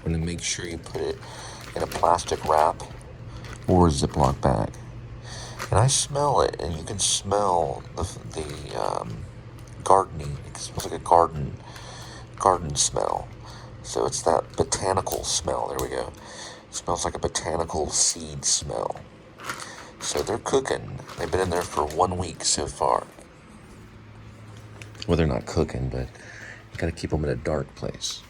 And then make sure you put it in a plastic wrap or a Ziploc bag. And I smell it, and you can smell the gardening. It smells like a garden smell. So it's that botanical smell. There we go. It smells like a botanical seed smell. So they're cooking. They've been in there for 1 week so far. Well, they're not cooking, but you gotta keep them in a dark place.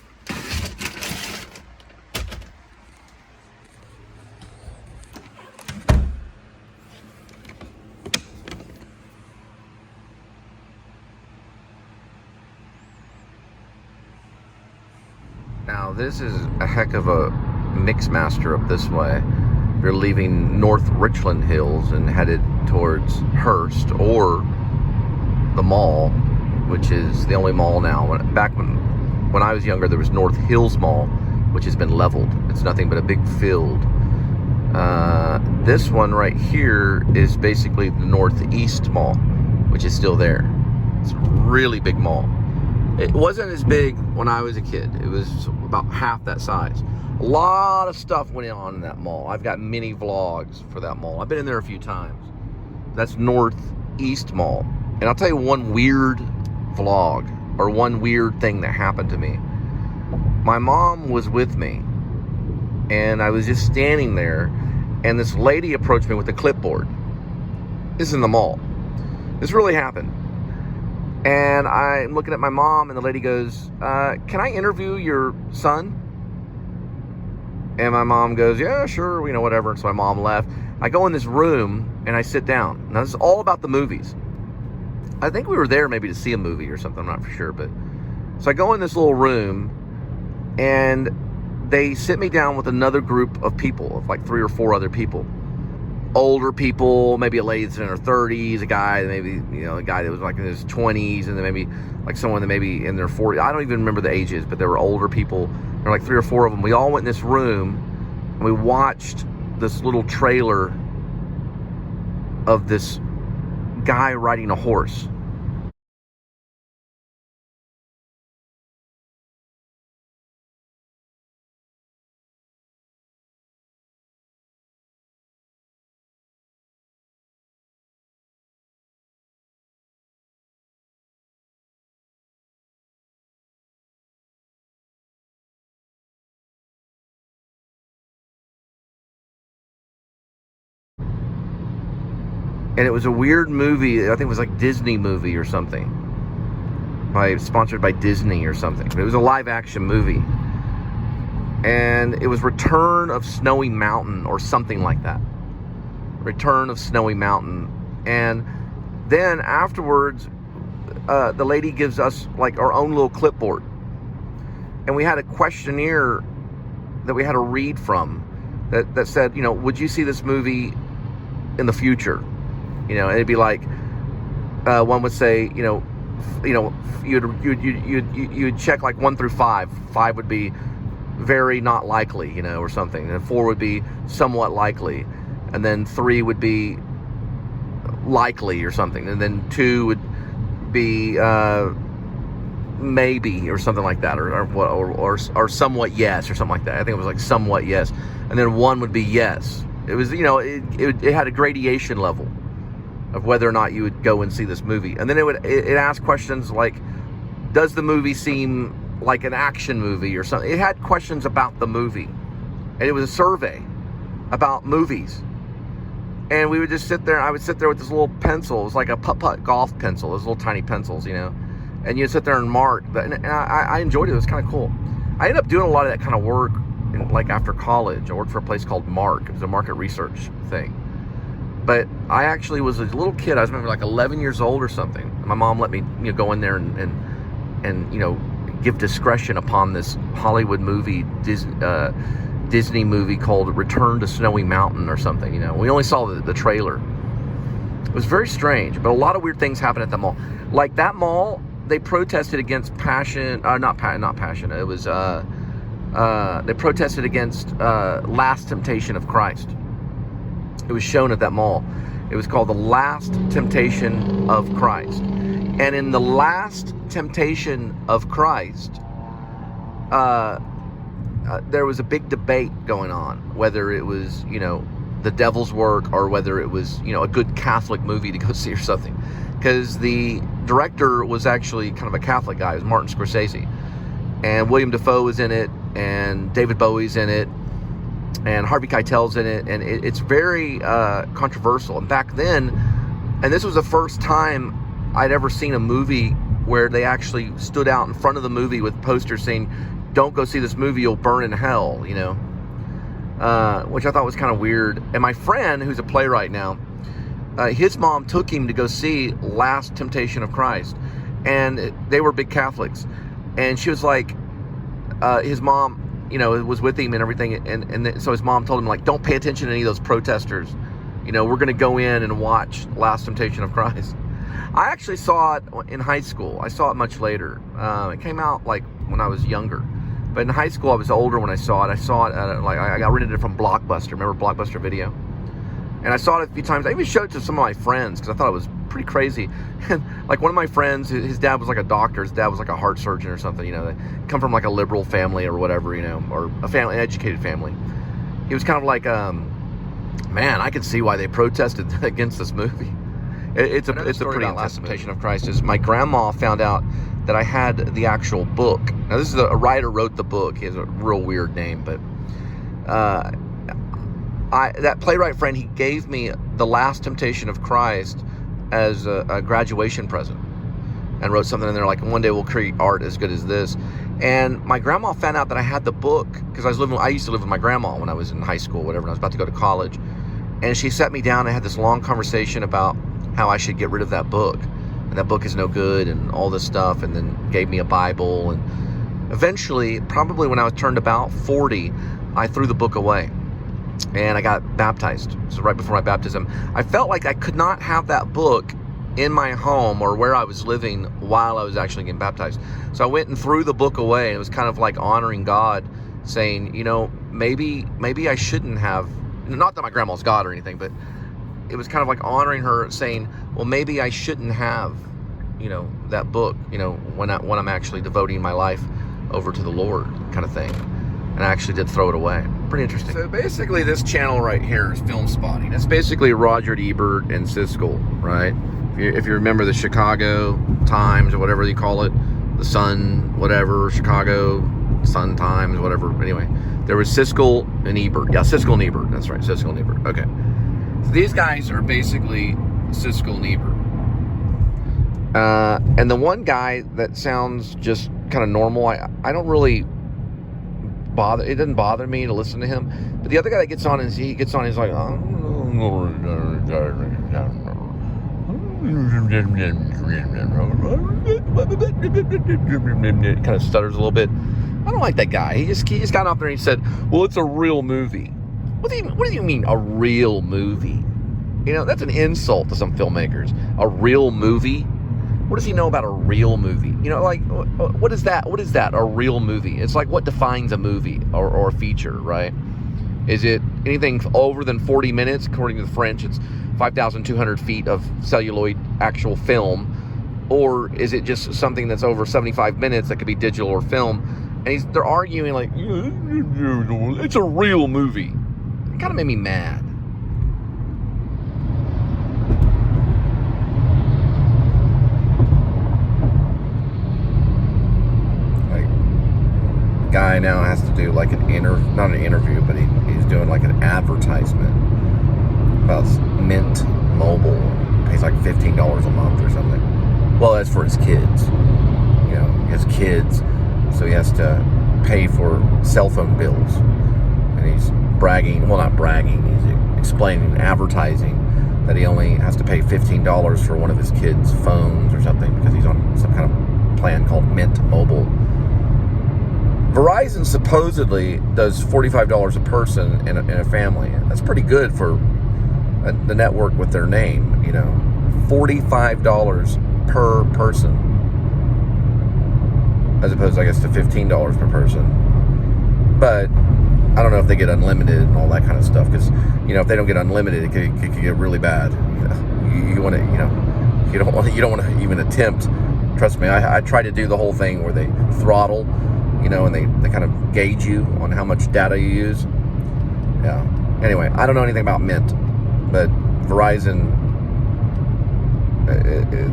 Now, this is a heck of a mix master up this way. You're leaving North Richland Hills and headed towards Hearst or the mall, which is the only mall now. Back when I was younger, there was North Hills Mall, which has been leveled. It's nothing but a big field. This one right here is basically the Northeast Mall, which is still there. It's a really big mall. It wasn't as big when I was a kid. It was about half that size. A lot of stuff went on in that mall. I've got mini vlogs for that mall. I've been in there a few times. That's Northeast Mall. And I'll tell you one weird vlog, or one weird thing that happened to me. My mom was with me, and I was just standing there, and this lady approached me with a clipboard. This is in the mall. This really happened. And I'm looking at my mom, and the lady goes, can I interview your son? And my mom goes, yeah, sure, whatever. And so my mom left. I go in this room, and I sit down. Now, this is all about the movies. I think we were there maybe to see a movie or something. I'm not for sure. But so I go in this little room, and they sit me down with another group of people, of like 3 or 4 other people. Older people, maybe a lady that's in her 30s, a guy that maybe, a guy that was like in his 20s, and then maybe like someone that maybe in their 40s. I don't even remember the ages, but there were older people. There were like 3 or 4 of them. We all went in this room, and we watched this little trailer of this guy riding a horse. And it was a weird movie. I think it was like Disney movie or something. Sponsored by Disney or something. But it was a live action movie. And it was Return of Snowy Mountain or something like that. Return of Snowy Mountain. And then afterwards, the lady gives us like our own little clipboard. And we had a questionnaire that we had to read from that said, would you see this movie in the future? And it'd be like, one would say, you'd check like 1 through 5. 5 would be very not likely, or something. And 4 would be somewhat likely. And then 3 would be likely or something. And then 2 would be maybe or something like that, or somewhat yes or something like that. I think it was like somewhat yes. And then 1 would be yes. It was, it had a gradation level of whether or not you would go and see this movie. And then it asked questions like, does the movie seem like an action movie or something? It had questions about the movie. And it was a survey about movies. And we would just sit there. I would sit there with this little pencil. It was like a putt-putt golf pencil. Those little tiny pencils, And you'd sit there and mark. And I enjoyed it. It was kind of cool. I ended up doing a lot of that kind of work after college. I worked for a place called Mark. It was a market research thing. But I actually was a little kid. I was maybe like 11 years old or something. My mom let me go in there and give discretion upon this Hollywood movie, Disney movie called Return to Snowy Mountain or something. We only saw the trailer. It was very strange, but a lot of weird things happened at the mall. Like that mall, they protested against Passion. Not Passion. It was They protested against Last Temptation of Christ. It was shown at that mall. It was called The Last Temptation of Christ. And in The Last Temptation of Christ, there was a big debate going on, whether it was, the devil's work or whether it was, a good Catholic movie to go see or something. Because the director was actually kind of a Catholic guy. It was Martin Scorsese. And William Dafoe was in it, and David Bowie's in it, and Harvey Keitel's in it, and it's very controversial. And back then, and this was the first time I'd ever seen a movie where they actually stood out in front of the movie with posters saying, "Don't go see this movie, you'll burn in hell," which I thought was kind of weird. And my friend, who's a playwright now, his mom took him to go see Last Temptation of Christ, and they were big Catholics. And she was like, his mom, was with him and everything. And so his mom told him, like, don't pay attention to any of those protesters. We're going to go in and watch Last Temptation of Christ. I actually saw it in high school. I saw it much later. It came out like when I was younger. But in high school, I was older when I saw it. I saw it at I got rented it from Blockbuster. Remember Blockbuster Video? And I saw it a few times. I even showed it to some of my friends because I thought it was pretty crazy. And like one of my friends, his dad was like a doctor. His dad was like a heart surgeon or something. They come from like a liberal family or whatever, or a family, an educated family. He was kind of like, man, I can see why they protested against this movie. It's a pretty Last Temptation of Christ. Is my grandma found out that I had the actual book. Now this is a writer wrote the book. He has a real weird name, but that playwright friend, he gave me The Last Temptation of Christ as a graduation present, and wrote something in there like, one day we'll create art as good as this. And my grandma found out that I had the book because I used to live with my grandma when I was in high school, whatever, and I was about to go to college. And she sat me down and had this long conversation about how I should get rid of that book, and that book is no good and all this stuff, and then gave me a Bible. And eventually, probably when I was turned about 40, I threw the book away. And I got baptized. So right before my baptism, I felt like I could not have that book in my home or where I was living while I was actually getting baptized. So I went and threw the book away, and it was kind of like honoring God, saying, maybe I shouldn't have, not that my grandma's God or anything, but it was kind of like honoring her, saying, well, maybe I shouldn't have, that book, when I'm actually devoting my life over to the Lord, kind of thing. And I actually did throw it away. Pretty interesting. So basically this channel right here is Film Spotting. It's basically Roger Ebert and Siskel, right? If you remember the Chicago Times or whatever you call it, the Sun, whatever, Chicago Sun Times, whatever. Anyway, there was Siskel and Ebert. Yeah, Siskel and Ebert. That's right, Siskel and Ebert. Okay. So these guys are basically Siskel and Ebert. And the one guy that sounds just kind of normal, I don't really bother. It doesn't bother me to listen to him. But the other guy that gets on, he's like, kind of stutters a little bit. I don't like that guy. He just got up there and he said, well, it's a real movie. What do you mean a real movie? That's an insult to some filmmakers. A real movie? What does he know about a real movie? What is that? What is that? A real movie? It's like, what defines a movie or a feature, right? Is it anything over than 40 minutes? According to the French, it's 5,200 feet of celluloid actual film. Or is it just something that's over 75 minutes that could be digital or film? And they're arguing like, it's a real movie. It kind of made me mad. Guy now has to do like not an interview, but he's doing like an advertisement about Mint Mobile. He pays like $15 a month or something. Well, that's for his kids. He has kids, so he has to pay for cell phone bills. And he's bragging, well, not bragging, he's explaining, advertising that he only has to pay $15 for one of his kids' phones or something because he's on some kind of plan called Mint Mobile. Verizon supposedly does $45 a person in a family. That's pretty good for the network with their name, $45 per person, as opposed, I guess, to $15 per person. But I don't know if they get unlimited and all that kind of stuff, because, you know, if they don't get unlimited, it could get really bad. You want to, you know, you don't want to even attempt. Trust me, I try to do the whole thing where they throttle, you know, and they kind of gauge you on how much data you use. Yeah. Anyway, I don't know anything about Mint, but Verizon,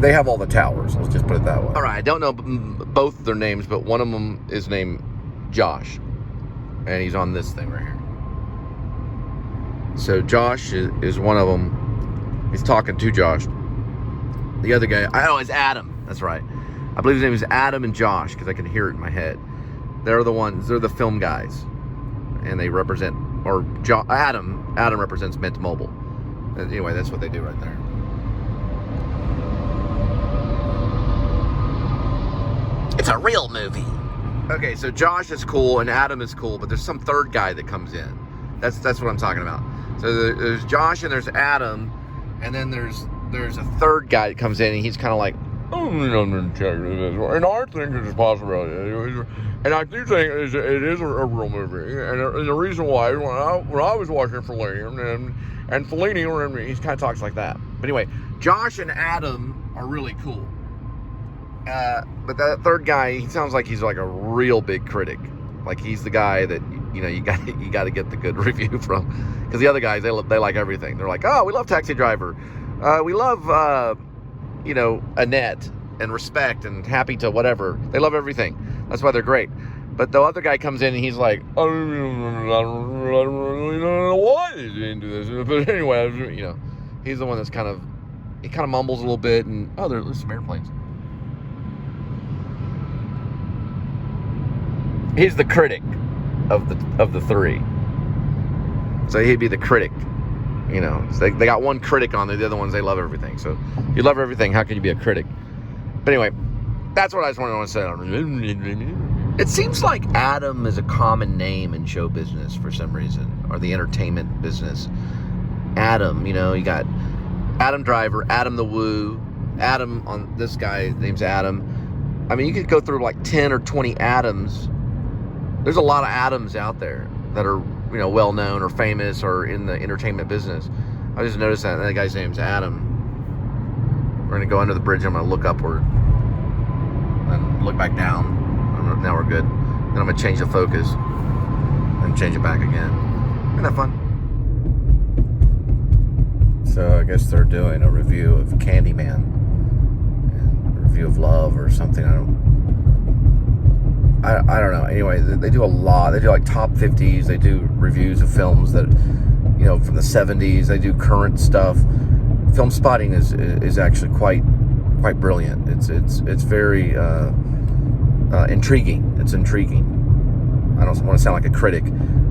they have all the towers. Let's just put it that way. All right, I don't know both their names, but one of them is named Josh, and he's on this thing right here. So Josh is one of them. He's talking to Josh. The other guy, it's Adam. That's right. I believe his name is Adam and Josh, because I can hear it in my head. They're the film guys, and they represent, Adam represents Mint Mobile. Anyway, that's what they do right there. It's a real movie. Okay, so Josh is cool and Adam is cool, but there's some third guy that comes in. That's what I'm talking about. So there's Josh and there's Adam, and then there's a third guy that comes in, and he's kind of like, and I think it's a possibility, and I do think it is a real movie, and the reason why, when I was watching Fellini, and Fellini, he kind of talks like that. But anyway, Josh and Adam are really cool. But that third guy, he sounds like he's like a real big critic. Like he's the guy that, you know, you got to get the good review from, because the other guys, they like everything. They're like, oh, we love Taxi Driver, we love you know, Annette and Respect and Happy to whatever. They love everything. That's why they're great. But the other guy comes in and he's like, I don't really know why he's into this. But anyway, you know, he's the one that's he kind of mumbles a little bit, and there's some airplanes. He's the critic of the three. So he'd be the critic. You know, so they got one critic on there. The other ones, they love everything. So if you love everything, how can you be a critic? But anyway, that's what I just want to say. It seems like Adam is a common name in show business for some reason, or the entertainment business. Adam, you know, you got Adam Driver, Adam the Woo, Adam on this guy, name's Adam. I mean, you could go through like 10 or 20 Adams. There's a lot of Adams out there that are, you know, well known or famous or in the entertainment business. I just noticed that guy's name's Adam. We're gonna go under the bridge. I'm gonna look upward and look back down. Now we're good. Then I'm gonna change the focus and change it back again. Isn't that fun? So I guess they're doing a review of Candyman and a review of Love or something. I don't know. Anyway, they do a lot. They do like top 50s. They do reviews of films that, you know, from the 70s. They do current stuff. Film spotting is actually quite brilliant. It's very intriguing. It's intriguing. I don't want to sound like a critic,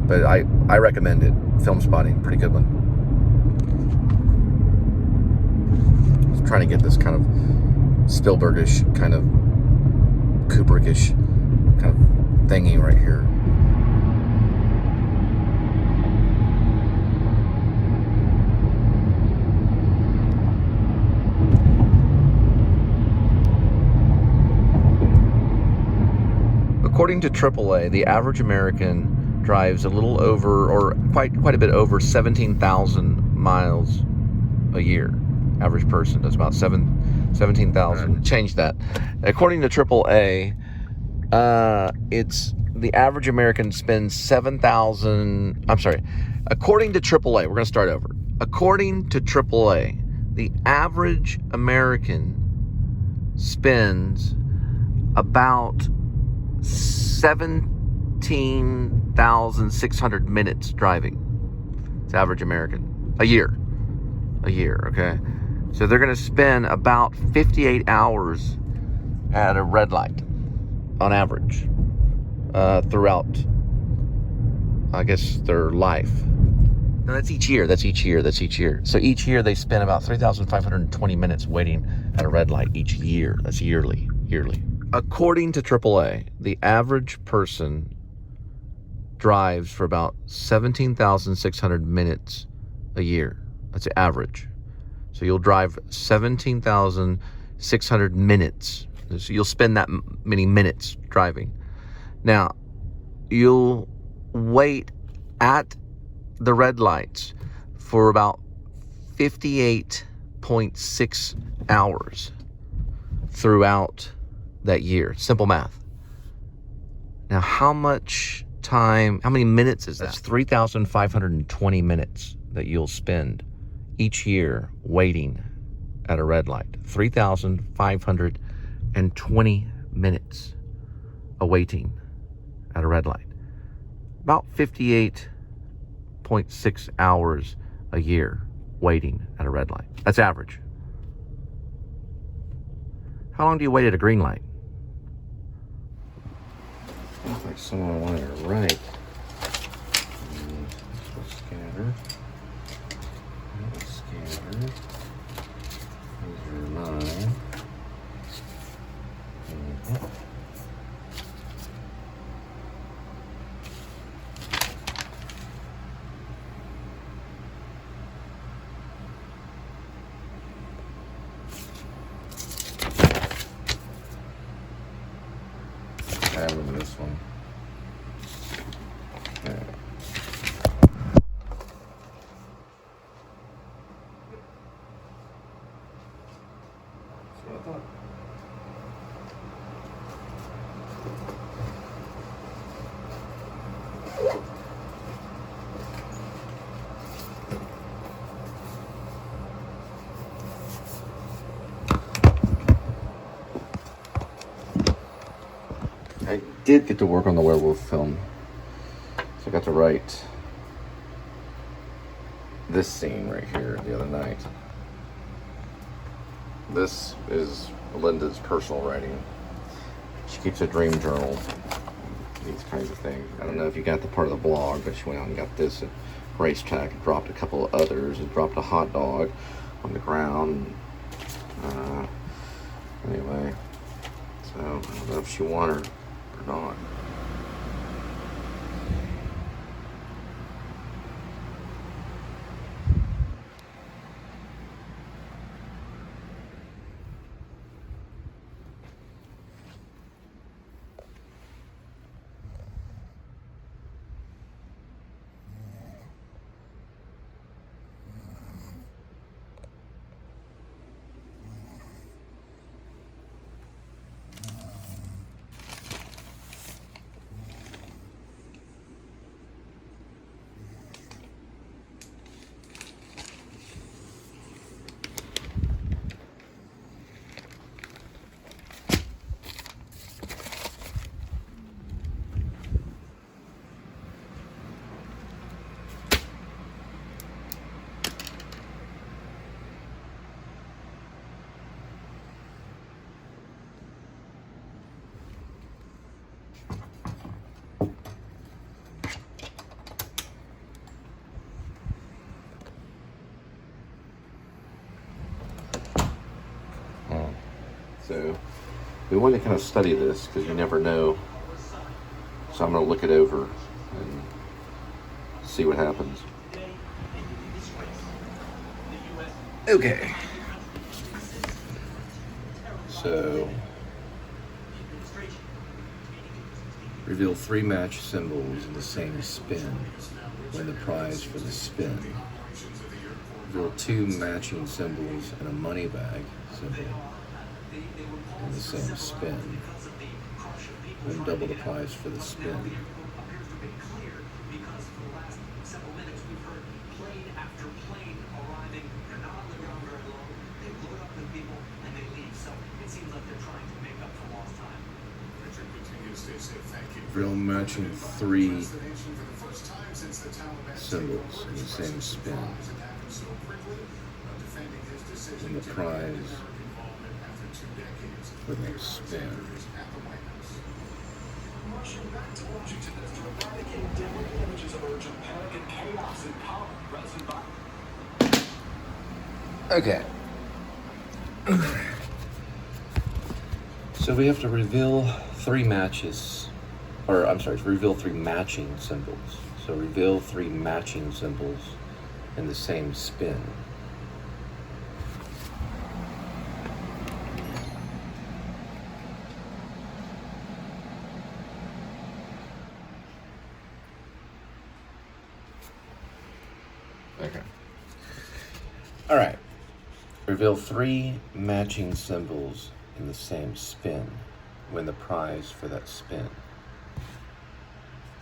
but I recommend it. Film spotting, pretty good one. I was trying to get this kind of Spielbergish, kind of Kubrickish kind of thingy right here. According to AAA, the average American drives a little over, or quite a bit over 17,000 miles a year. Average person does about 17,000. Change that. According to AAA, it's the average American spends 7,000. I'm sorry. According to AAA, we're going to start over. According to AAA, the average American spends about 17,600 minutes driving. It's average American. A year, okay? So they're going to spend about 58 hours at a red light on average throughout, I guess, their life. No, that's each year. So each year they spend about 3,520 minutes waiting at a red light each year. That's yearly. According to AAA, the average person drives for about 17,600 minutes a year. That's the average. So you'll drive 17,600 minutes. So you'll spend that many minutes driving. Now, you'll wait at the red lights for about 58.6 hours throughout that year. Simple math. Now, how much time, how many minutes is that? That's 3,520 minutes that you'll spend each year waiting at a red light. 3,520 minutes awaiting at a red light. About 58.6 hours a year waiting at a red light. That's average. How long do you wait at a green light? Looks like someone wanted to write. Scanner. Scanner. These are mine. I remember this one. Okay. So I thought. I did get to work on the werewolf film. So I got to write this scene right here the other night. This is Linda's personal writing. She keeps a dream journal, these kinds of things. I don't know if you got the part of the blog, but she went out and got this at Racetrack and dropped a couple of others and dropped a hot dog on the ground. Anyway, so I don't know if she won her or not. So we want to kind of study this because you never know. So I'm going to look it over and see what happens. Okay. So reveal 3 match symbols in the same spin. Win the prize for the spin. Reveal 2 matching symbols in a money bag symbol in the same spin. Win double the prize for the spin. Real matching 3 symbols in the same spin. And the prize for the spin. Okay. So we have to reveal 3 matches, or I'm sorry, reveal 3 matching symbols. So reveal 3 matching symbols in the same spin. Okay. All right. Reveal 3 matching symbols in the same spin. Win the prize for that spin.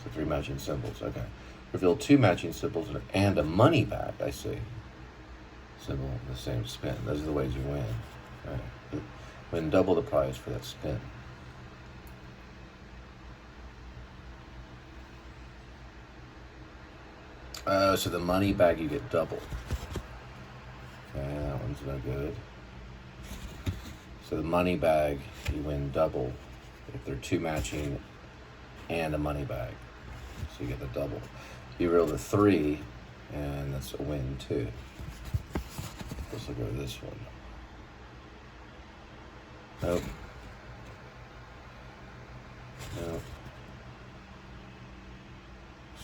So 3 matching symbols. Okay. Reveal 2 matching symbols and a money bag. I see. Symbol in the same spin. Those are the ways you win. All right. Win double the prize for that spin. Oh, so the money bag you get double. Okay, that one's no good. So the money bag, you win double if they're 2 matching and a money bag. So you get the double. You roll the 3, and that's a win too. Let's look at this one. Nope. Nope.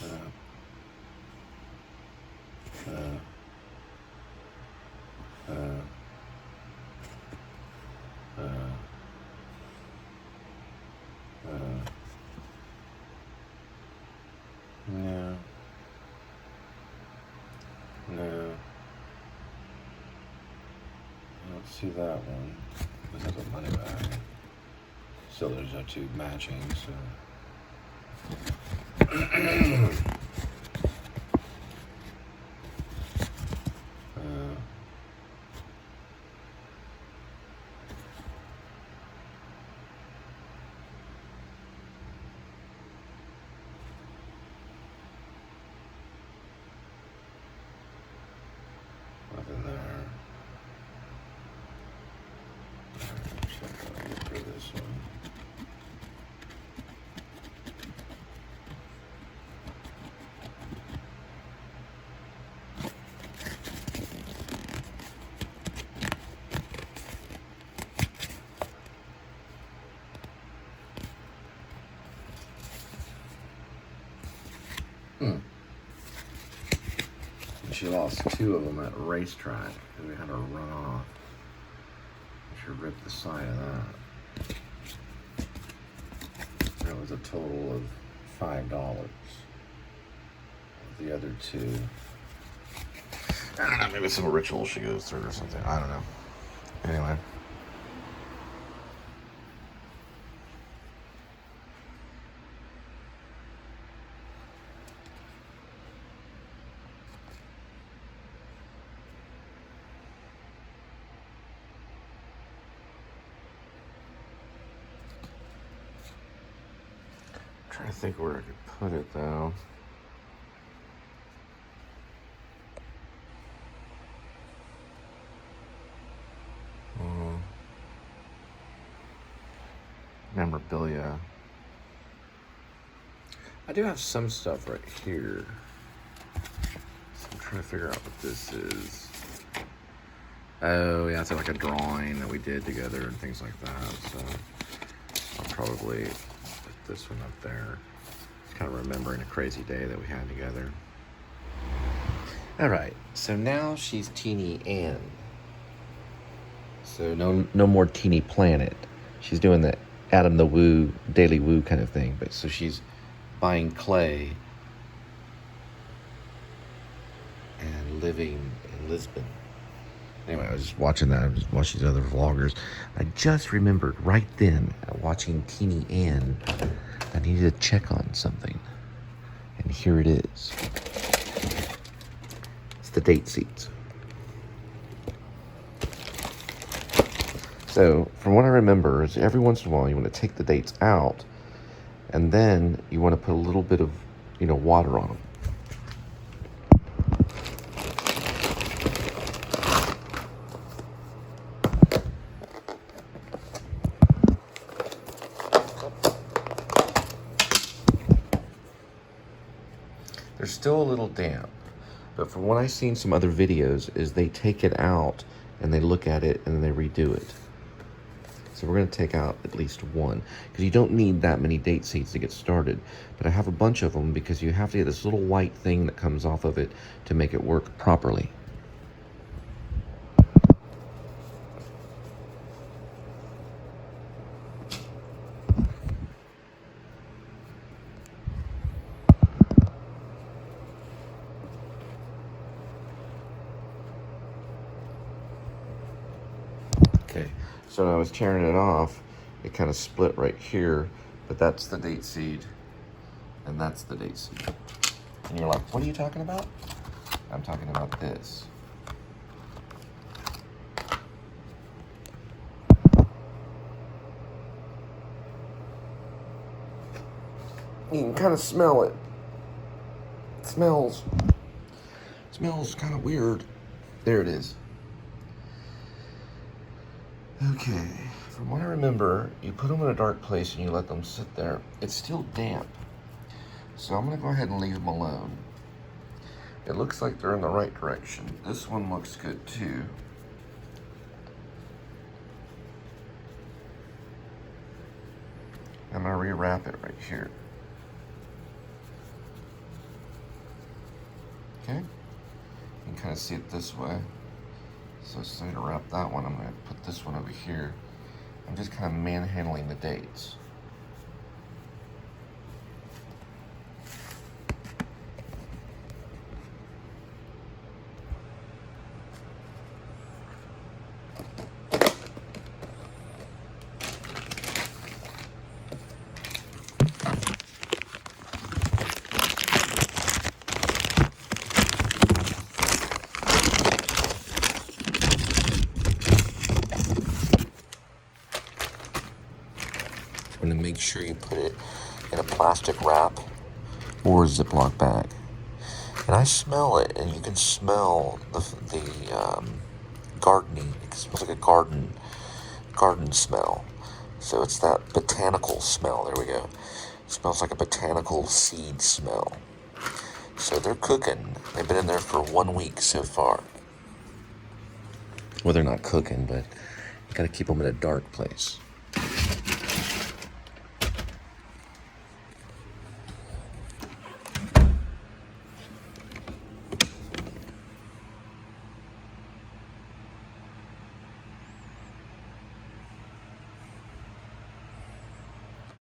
Nope. No. No. I don't see that one. This is a money bag. Still, there's no 2 matching, so. Nothing there. Check for this one. She lost 2 of them at a racetrack because we had her run off. She ripped the side of that. That was a total of $5. The other 2, I don't know, maybe some ritual she goes through or something. I don't know. Anyway. Trying to think where I could put it though. Memorabilia. I do have some stuff right here. So I'm trying to figure out what this is. Oh yeah, it's like a drawing that we did together and things like that. So I'll probably put this one up there. Kind of remembering a crazy day that we had together. All right, so now she's Teeny Ann. So no more Teeny Planet. She's doing the Adam the Woo, Daily Woo kind of thing. But so she's buying clay and living in Lisbon. Anyway, I was just watching that. I was watching these other vloggers. I just remembered right then, watching Teeny Ann, I needed to check on something. And here it is. It's the date seats. So, from what I remember, is every once in a while you want to take the dates out, and then you want to put a little bit of, water on them. They're still a little damp, but from what I've seen some other videos is they take it out and they look at it and then they redo it. So we're going to take out at least one because you don't need that many date seeds to get started. But I have a bunch of them because you have to get this little white thing that comes off of it to make it work properly. Okay, so when I was tearing it off, it kind of split right here, but that's the date seed, and that's the date seed. And you're like, what are you talking about? I'm talking about this. You can kind of smell it. It smells kind of weird. There it is. Okay, from what I remember, you put them in a dark place and you let them sit there. It's still damp. So I'm gonna go ahead and leave them alone. It looks like they're in the right direction. This one looks good too. I'm gonna rewrap it right here. Okay, you can kind of see it this way. So instead of wrap that one, I'm gonna put this one over here. I'm just kind of manhandling the dates. I'm gonna make sure you put it in a plastic wrap or a Ziploc bag. And I smell it, and you can smell the gardening. It smells like a garden smell. So it's that botanical smell. There we go. It smells like a botanical seed smell. So they're cooking. They've been in there for 1 week so far. Well, they're not cooking, but you gotta keep them in a dark place.